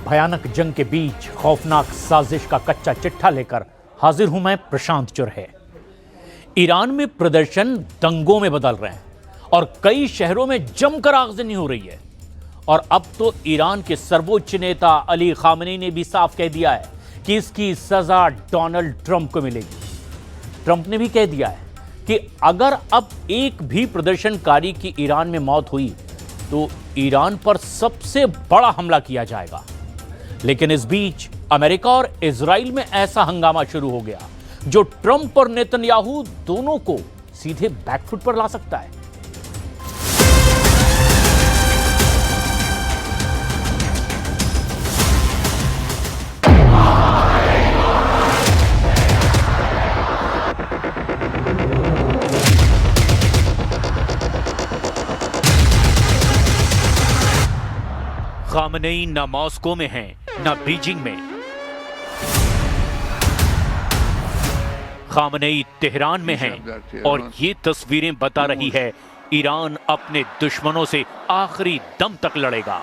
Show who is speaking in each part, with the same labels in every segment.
Speaker 1: भयानक जंग के बीच खौफनाक साजिश का कच्चा चिट्ठा लेकर हाजिर हूं मैं, प्रशांत चुरहे। ईरान में प्रदर्शन दंगों में बदल रहे हैं और कई शहरों में जमकर आगजनी हो रही है। और अब तो ईरान के सर्वोच्च नेता अली खामनेई ने भी साफ कह दिया है कि इसकी सजा डोनाल्ड ट्रंप को मिलेगी। ट्रंप ने भी कह दिया है कि अगर अब एक भी प्रदर्शनकारी की ईरान में मौत हुई तो ईरान पर सबसे बड़ा हमला किया जाएगा। लेकिन इस बीच अमेरिका और इजराइल में ऐसा हंगामा शुरू हो गया जो ट्रंप और नेतन्याहू दोनों को सीधे बैकफुट पर ला सकता है। खामनेई न मॉस्को में हैं, न बीजिंग में। खामनेई तेहरान में हैं और ये तस्वीरें बता रही है ईरान अपने दुश्मनों से आखिरी दम तक लड़ेगा।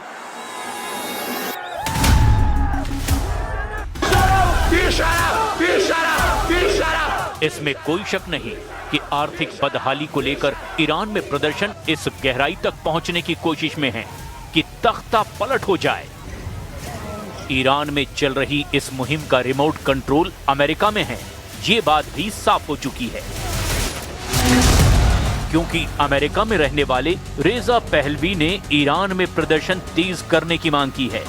Speaker 1: इसमें कोई शक नहीं कि आर्थिक बदहाली को लेकर ईरान में प्रदर्शन इस गहराई तक पहुंचने की कोशिश में है कि तख्ता पलट हो जाए। ईरान में चल रही इस मुहिम का रिमोट कंट्रोल अमेरिका में है, ये बात भी साफ हो चुकी है, क्योंकि अमेरिका में रहने वाले रेजा पहलवी ने ईरान में प्रदर्शन तेज करने की मांग की है।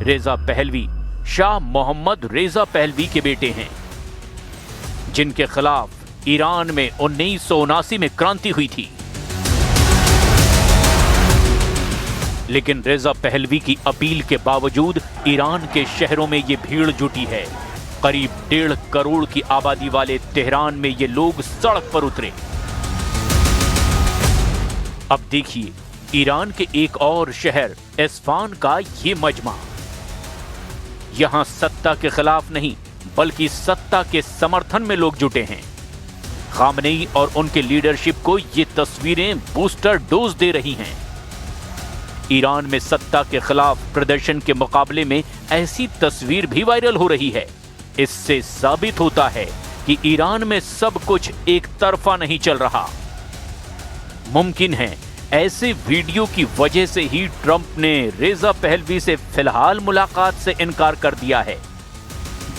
Speaker 1: रेजा पहलवी शाह मोहम्मद रेजा पहलवी के बेटे हैं, जिनके खिलाफ ईरान में 1979 में क्रांति हुई थी। लेकिन रेजा पहलवी की अपील के बावजूद ईरान के शहरों में ये भीड़ जुटी है। करीब 1.5 करोड़ की आबादी वाले तेहरान में ये लोग सड़क पर उतरे। अब देखिए ईरान के एक और शहर इस्फहान का ये मजमा। यहां सत्ता के खिलाफ नहीं बल्कि सत्ता के समर्थन में लोग जुटे हैं। खामनेई और उनके लीडरशिप को ये तस्वीरें बूस्टर डोज दे रही हैं। ईरान में सत्ता के खिलाफ प्रदर्शन के मुकाबले में ऐसी तस्वीर भी वायरल हो रही है। इससे साबित होता है कि ईरान में सब कुछ एक तरफा नहीं चल रहा। मुमकिन है ऐसे वीडियो की वजह से ही ट्रंप ने रेजा पहलवी से फिलहाल मुलाकात से इनकार कर दिया है।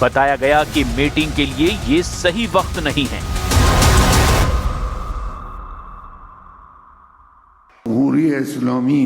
Speaker 1: बताया गया कि मीटिंग के लिए ये सही वक्त नहीं है।
Speaker 2: जमहूरी इस्लामी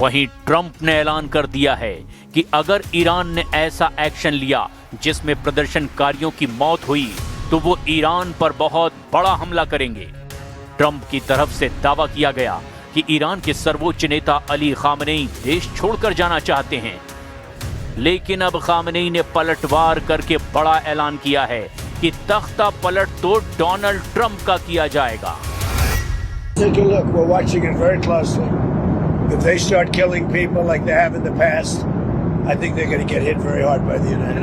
Speaker 1: वहीं ट्रंप ने ऐलान कर दिया है कि अगर ईरान ने ऐसा एक्शन लिया जिसमें प्रदर्शनकारियों की मौत हुई तो वो ईरान पर बहुत बड़ा हमला करेंगे। ट्रंप की तरफ से दावा किया गया कि ईरान के सर्वोच्च नेता अली खामनेई देश छोड़कर जाना चाहते हैं। लेकिन अब खामनेई ने पलटवार करके बड़ा ऐलान किया है कि तख्ता पलट तो डोनाल्ड ट्रंप का किया जाएगा।
Speaker 3: Take a look. We're watching it very closely. If they start killing people like they have in the past, I think they're going to get hit very hard by the United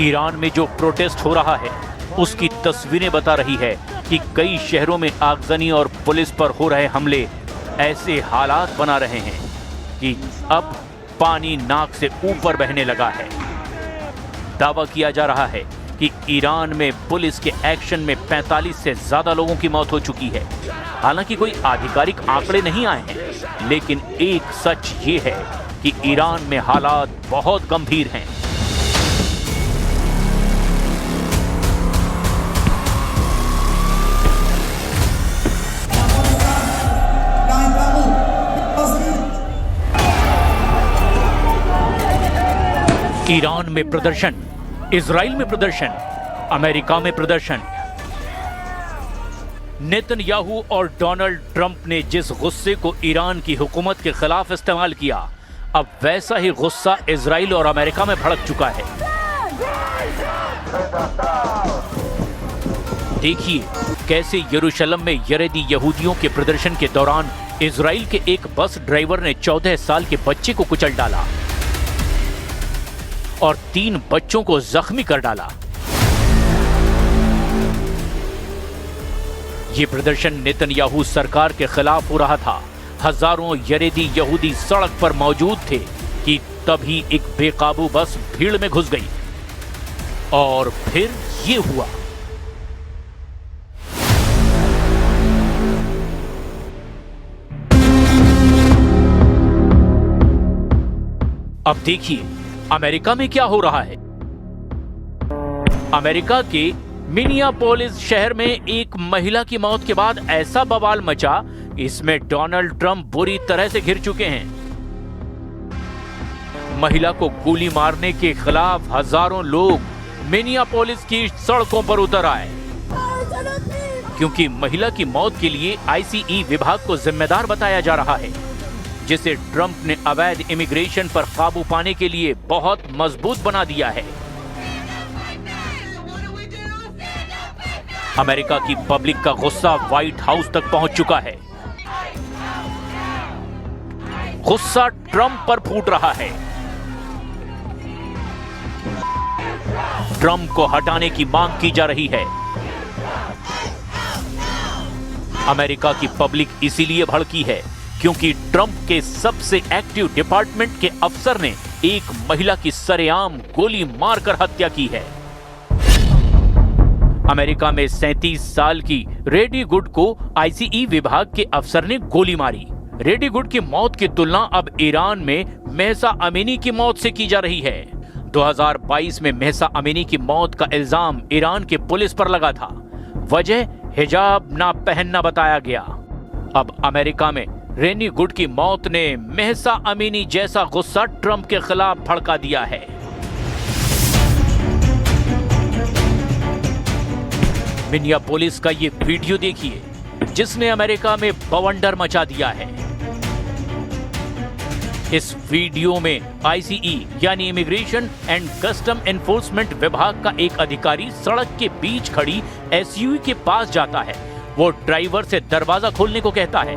Speaker 1: Iran में जो protest हो रहा है उसकी तस्वीरें बता रही है कि कई शहरों में आगजनी और पुलिस पर हो रहे हमले ऐसे हालात बना रहे हैं कि अब पानी नाक से ऊपर बहने लगा है। दावा किया जा रहा है कि ईरान में पुलिस के एक्शन में 45 से ज्यादा लोगों की मौत हो चुकी है। हालांकि कोई आधिकारिक आंकड़े नहीं आए हैं, लेकिन एक सच ये है कि ईरान में हालात बहुत गंभीर हैं। ईरान में प्रदर्शन, इजराइल में प्रदर्शन, अमेरिका में प्रदर्शन। नेतन्याहू और डोनाल्ड ट्रंप ने जिस गुस्से को ईरान की हुकूमत के खिलाफ इस्तेमाल किया, अब वैसा ही गुस्सा इजराइल और अमेरिका में भड़क चुका है। देखिए कैसे यरूशलेम में यरेदी यहूदियों के प्रदर्शन के दौरान इजराइल के एक बस ड्राइवर ने 14 साल के बच्चे को कुचल डाला और 3 बच्चों को जख्मी कर डाला। ये प्रदर्शन नेतन्याहू सरकार के खिलाफ हो रहा था। हजारों यरेदी यहूदी सड़क पर मौजूद थे कि तभी एक बेकाबू बस भीड़ में घुस गई और फिर ये हुआ। अब देखिए अमेरिका में क्या हो रहा है। अमेरिका के मिनियापोलिस शहर में एक महिला की मौत के बाद ऐसा बवाल मचा, इसमें डोनाल्ड ट्रंप बुरी तरह से घिर चुके हैं। महिला को गोली मारने के खिलाफ हजारों लोग मिनियापोलिस की सड़कों पर उतर आए क्योंकि महिला की मौत के लिए आईसीई विभाग को जिम्मेदार बताया जा रहा है, जिसे ट्रंप ने अवैध इमिग्रेशन पर काबू पाने के लिए बहुत मजबूत बना दिया है। अमेरिका की पब्लिक का गुस्सा व्हाइट हाउस तक पहुंच चुका है। गुस्सा ट्रंप पर फूट रहा है। ट्रंप को हटाने की मांग की जा रही है। अमेरिका की पब्लिक इसीलिए भड़की है क्योंकि ट्रंप के सबसे एक्टिव डिपार्टमेंट के अफसर ने एक महिला की सरेआम गोली मारकर हत्या की है। अमेरिका में 37 साल की रेडी गुड को आईसीई विभाग के अफसर ने गोली मारी। रेडी गुड की मौत की तुलना अब ईरान में महसा अमीनी की मौत से की जा रही है। 2022 में महसा अमीनी की मौत का इल्जाम ईरान की पुलिस पर लगा था। वजह हिजाब ना पहनना बताया गया। अब अमेरिका में रेनी गुड की मौत ने महसा अमीनी जैसा गुस्सा ट्रंप के खिलाफ भड़का दिया है। मिनियापोलिस का ये वीडियो देखिए जिसने अमेरिका में बवंडर मचा दिया है। इस वीडियो में आईसीई यानी इमिग्रेशन एंड कस्टम एनफोर्समेंट विभाग का एक अधिकारी सड़क के बीच खड़ी एसयूवी के पास जाता है। वो ड्राइवर से दरवाजा खोलने को कहता है।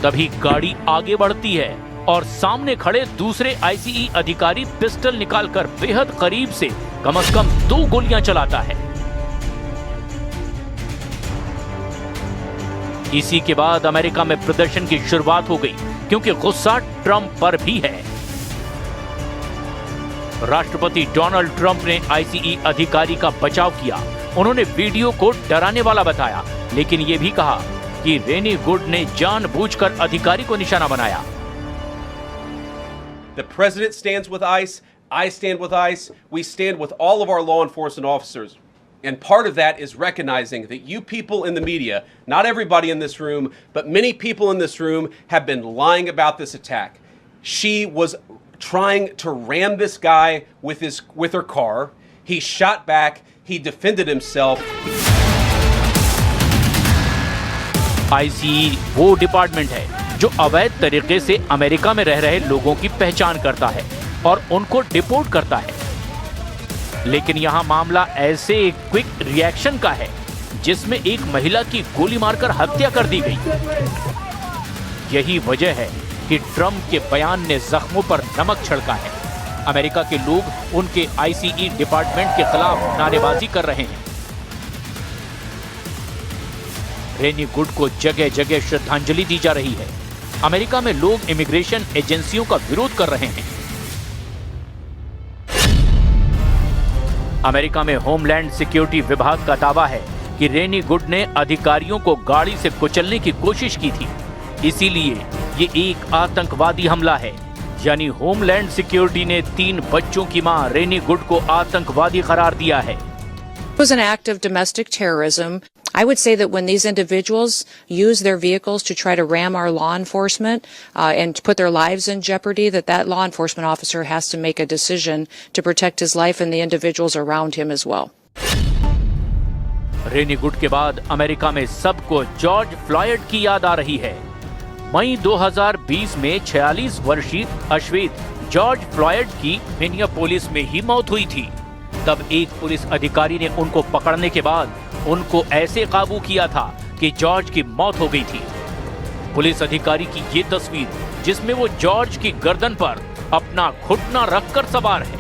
Speaker 1: तभी गाड़ी आगे बढ़ती है और सामने खड़े दूसरे आईसीई अधिकारी पिस्टल निकालकर बेहद करीब से कम 2 गोलियां चलाता है। इसी के बाद अमेरिका में प्रदर्शन की शुरुआत हो गई क्योंकि गुस्सा ट्रंप पर भी है। राष्ट्रपति डोनाल्ड ट्रंप ने आईसीई अधिकारी का बचाव किया। उन्होंने वीडियो को डराने वाला बताया, लेकिन यह भी कहा कि रेनी गुड ने जानबूझकर अधिकारी को निशाना बनाया।
Speaker 4: The president stands with ICE. I stand with ICE. We stand with all of our law enforcement officers. And part of that is recognizing that you people in the media, not everybody in this room, but many people in this room have been lying about this attack. She was trying to ram this guy with her car. He shot back. He defended himself.
Speaker 1: ICE वो department है जो अवैध तरीके से America में रह रहे लोगों की पहचान करता है और उनको डिपोर्ट करता है। लेकिन यहाँ मामला ऐसे एक क्विक रिएक्शन का है जिसमें एक महिला की गोली मारकर हत्या कर दी गई। यही वजह है कि ट्रंप के बयान ने जख्मों पर नमक छिड़का है। अमेरिका के लोग उनके आईसीई डिपार्टमेंट के खिलाफ नारेबाजी कर रहे हैं। रेनी गुड को जगह जगह श्रद्धांजलि दी जा रही है। अमेरिका में लोग इमिग्रेशन एजेंसियों का विरोध कर रहे हैं। अमेरिका में होमलैंड सिक्योरिटी विभाग का दावा है कि रेनी गुड ने अधिकारियों को गाड़ी से कुचलने की कोशिश की थी, इसीलिए ये एक आतंकवादी हमला है। यानी होमलैंड सिक्योरिटी ने 3 बच्चों की मां रेनी गुड को आतंकवादी करार दिया है।
Speaker 5: It was an act of domestic terrorism. I would say that when these individuals use their vehicles to try to ram our law enforcement and put their lives in jeopardy, that law enforcement officer has to make a decision to protect his life and the individuals around him as well.
Speaker 1: Rainy good के बाद America में सबको George Floyd की याद आ रही है। मई 2020 में 46 वर्षीय अश्वेत जॉर्ज फ्लॉयड की मिनियापोलिस में ही मौत हुई थी। तब एक पुलिस अधिकारी ने उनको पकड़ने के बाद उनको ऐसे काबू किया था कि जॉर्ज की मौत हो गई थी। पुलिस अधिकारी की ये तस्वीर जिसमें वो जॉर्ज की गर्दन पर अपना घुटना रखकर सवार है,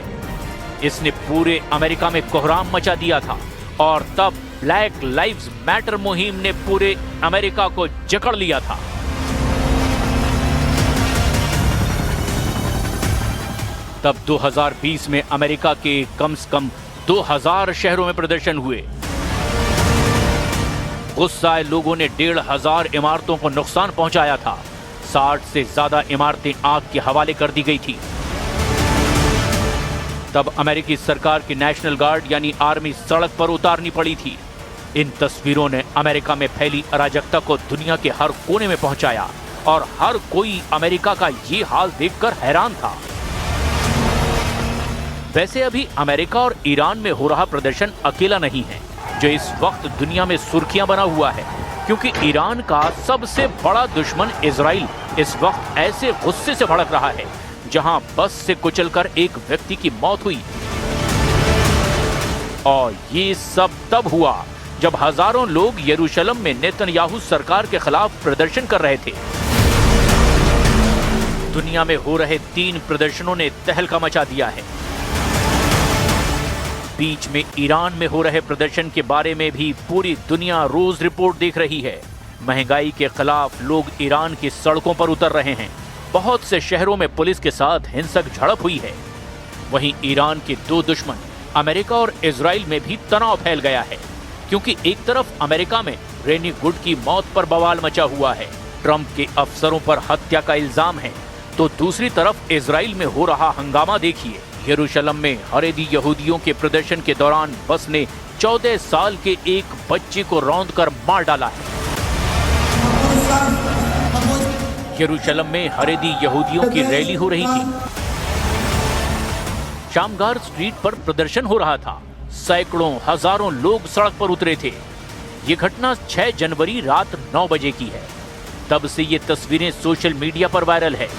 Speaker 1: इसने पूरे अमेरिका में कोहराम मचा दिया था और तब ब्लैक लाइव्स मैटर मुहिम ने पूरे अमेरिका को जकड़ लिया था। तब 2020 में अमेरिका के कम से कम 2000 शहरों में प्रदर्शन हुए। गुस्साए लोगों ने 1500 इमारतों को नुकसान पहुंचाया था। 60 से ज्यादा इमारतें आग के हवाले कर दी गई थी। तब अमेरिकी सरकार की नेशनल गार्ड यानी आर्मी सड़क पर उतारनी पड़ी थी। इन तस्वीरों ने अमेरिका में फैली अराजकता को दुनिया के हर कोने में पहुंचाया और हर कोई अमेरिका का ये हाल देखकर हैरान था। वैसे अभी अमेरिका और ईरान में हो रहा प्रदर्शन अकेला नहीं है जो इस वक्त दुनिया में सुर्खियां बना हुआ है, क्योंकि ईरान का सबसे बड़ा दुश्मन इजराइल इस वक्त ऐसे गुस्से से भड़क रहा है जहां बस से कुचलकर एक व्यक्ति की मौत हुई। और ये सब तब हुआ जब हजारों लोग यरूशलेम में नेतन्याहू सरकार के खिलाफ प्रदर्शन कर रहे थे। दुनिया में हो रहे 3 प्रदर्शनों ने तहलका मचा दिया है। बीच में ईरान में हो रहे प्रदर्शन के बारे में भी पूरी दुनिया रोज रिपोर्ट देख रही है। महंगाई के खिलाफ लोग ईरान की सड़कों पर उतर रहे हैं। बहुत से शहरों में पुलिस के साथ हिंसक झड़प हुई है। वहीं ईरान के 2 दुश्मन अमेरिका और इजराइल में भी तनाव फैल गया है, क्योंकि एक तरफ अमेरिका में रेनी गुड की मौत पर बवाल मचा हुआ है, ट्रंप के अफसरों पर हत्या का इल्जाम है, तो दूसरी तरफ इजराइल में हो रहा हंगामा देखिए। यरूशलेम में हरेदी यहूदियों के प्रदर्शन के दौरान बस ने 14 साल के एक बच्चे को रौंदकर मार डाला है। यरूशलेम में हरेदी यहूदियों की रैली हो रही थी। शामगार स्ट्रीट पर प्रदर्शन हो रहा था। सैकड़ों हजारों लोग सड़क पर उतरे थे। ये घटना 6 जनवरी रात 9 बजे की है। तब से ये तस्वीरें सोशल मीडिया पर वायरल है।